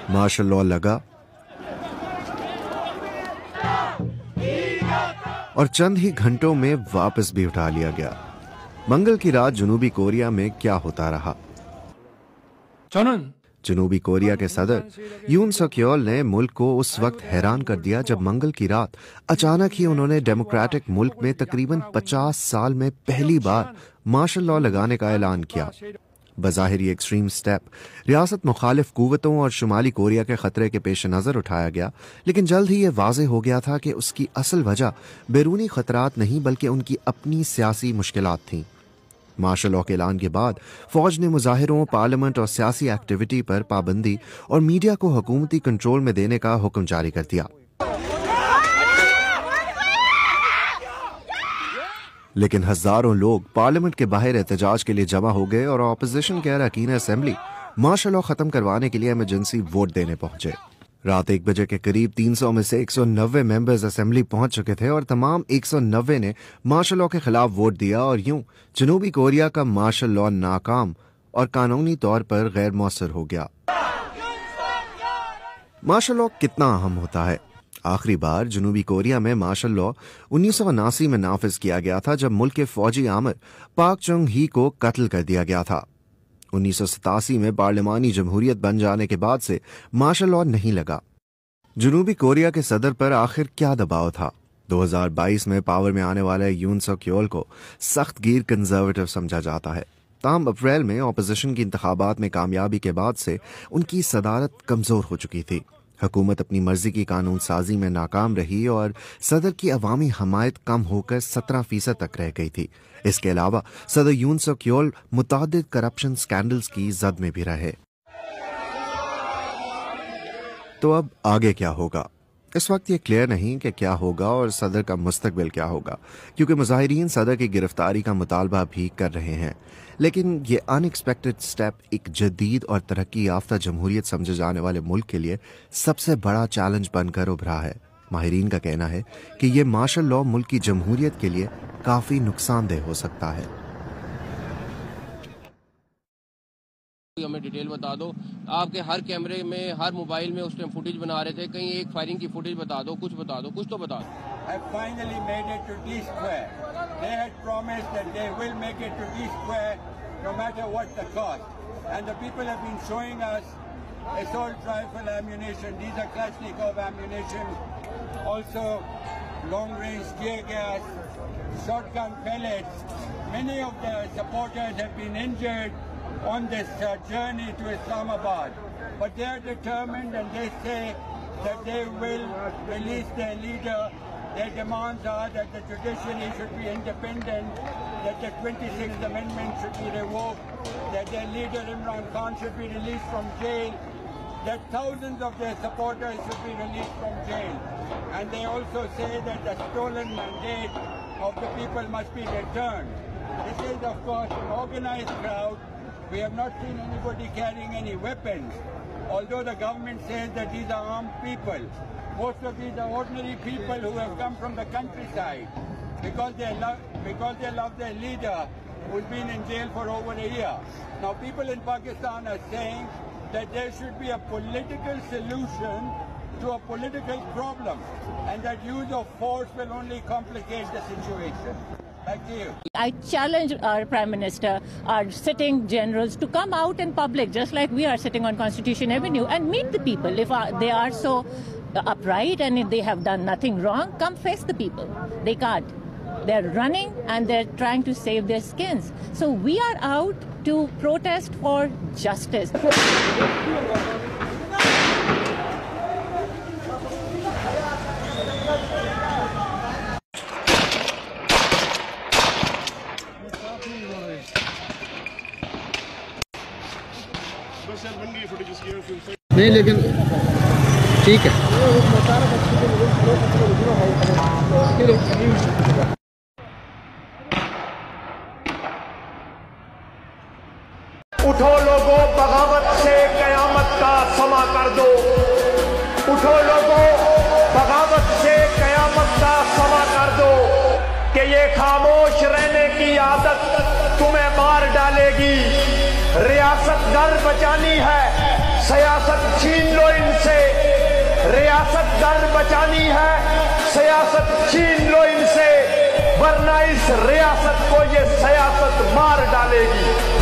Martial law लगा और चंद ही घंटों में वापस भी उठा लिया गया। मंगल की रात जनूबी कोरिया में क्या होता रहा? जनूबी कोरिया के सदर यून सक योल ने मुल्क को उस वक्त हैरान कर दिया जब मंगल की रात अचानक ही उन्होंने डेमोक्रेटिक मुल्क में तकरीबन 50 साल में पहली बार मार्शल लॉ लगाने का ऐलान किया। बज़ाहिर ये एक्सट्रीम स्टेप रियासत मुखालिफ कुव्वतों और शुमाली कोरिया के खतरे के पेश नज़र उठाया गया, लेकिन जल्द ही ये वाज़ेह हो गया था कि उसकी असल वजह बैरूनी खतरात नहीं बल्कि उनकी अपनी सियासी मुश्किलात थीं। मार्शल लॉ के ऐलान के बाद फौज ने मुजाहिरों, पार्लियामेंट और सियासी एक्टिविटी पर पाबंदी और मीडिया को हुकूमती कंट्रोल में देने का हुक्म जारी कर दिया। लेकिन हजारों लोग पार्लियामेंट के बाहर एहतजाज के लिए जमा हो गए और अपोजिशन के अरकान असेंबली मार्शल लॉ खत्म करवाने के लिए इमरजेंसी वोट देने पहुंचे। रात 1 बजे के करीब 300 में से 190 मेंबर्स असेंबली पहुंच चुके थे और तमाम 190 ने मार्शल लॉ के खिलाफ वोट दिया और यूं जनूबी कोरिया का मार्शल लॉ नाकाम और कानूनी तौर पर गैर मौसर हो गया। मार्शल लॉ कितना अहम होता है? आखिरी बार जनूबी कोरिया में मार्शल लॉ 1979 में नाफिज किया गया था जब मुल्क के फौजी आमिर पाक चुंग ही को कत्ल कर दिया गया था। 1987 में पार्लिमानी जमहूरियत बन जाने के बाद से मार्शल लॉ नहीं लगा। जनूबी कोरिया के सदर पर आखिर क्या दबाव था? 2022 में पावर में आने वाले यून सक योल को सख्त गिर कंजर्वेटिव समझा जाता है। ताहम अप्रैल में अपोजिशन की इंतखाबात में कामयाबी के बाद से उनकी सदारत कमजोर हो चुकी थी। हुकूमत अपनी मर्जी की कानून साजी में नाकाम रही और सदर की अवामी हमायत कम होकर 17% तक रह गई थी। इसके अलावा सदर यून सक योल मुतादिद करप्शन स्कैंडल्स की जद में भी रहे। तो अब आगे क्या होगा? इस वक्त ये क्लियर नहीं कि क्या होगा और सदर का मुस्तकबिल क्या होगा, क्योंकि मुजाहिरीन सदर की गिरफ्तारी का मुतालबा भी कर रहे हैं। लेकिन ये अनएक्सपेक्टेड स्टेप एक जदीद और तरक्की याफ्ता जमहूरियत समझे जाने वाले मुल्क के लिए सबसे बड़ा चैलेंज बनकर उभरा है। माहिरीन का कहना है कि ये मार्शल लॉ मुल्क की जमहूरियत के लिए काफी नुकसानदेह हो सकता है। हमें डिटेल बता दो, आपके हर कैमरे में, हर मोबाइल में उस टाइम फुटेज बना रहे थे, कहीं एक फायरिंग की फुटेज बता दो, कुछ तो बता दो। I finally made it to T Square. They had promised that they will make it to T Square no matter what the cost. And the people have been showing us assault rifle ammunition. These are Kalashnikov ammunition. Also long-range tear gas, shotgun pellets. Many of the supporters have been injured on this journey to Islamabad. But they are determined and they say that they will release their leader. Their demands are that the judiciary should be independent, that the 26th Amendment should be revoked, that their leader Imran Khan should be released from jail, that thousands of their supporters should be released from jail. And they also say that the stolen mandate of the people must be returned. This is of course an organized crowd. We have not seen anybody carrying any weapons, although the government says that these are armed people. Most of these are ordinary people who have come from the countryside because they love their leader who's been in jail for over a year. Now people in Pakistan are saying that there should be a political solution to a political problem and that use of force will only complicate the situation. Back to you. I challenge our Prime Minister, our sitting generals to come out in public just like we are sitting on Constitution Avenue and meet the people. If they are so upright and if they have done nothing wrong, come face the people. They can't. They're running and they're trying to save their skins. So we are out to protest for justice. नहीं लेकिन ठीक है। उठो लोगों, बगावत से कयामत का समा कर दो। उठो लोगों, बगावत से कयामत का समा कर दो कि ये खामोश रहने की आदत तुम्हें मार डालेगी। रियासत घर बचानी है, सियासत छीन लो। सियासतदान बचानी है, सियासत छीन लो इनसे, वरना इस रियासत को ये सियासत मार डालेगी।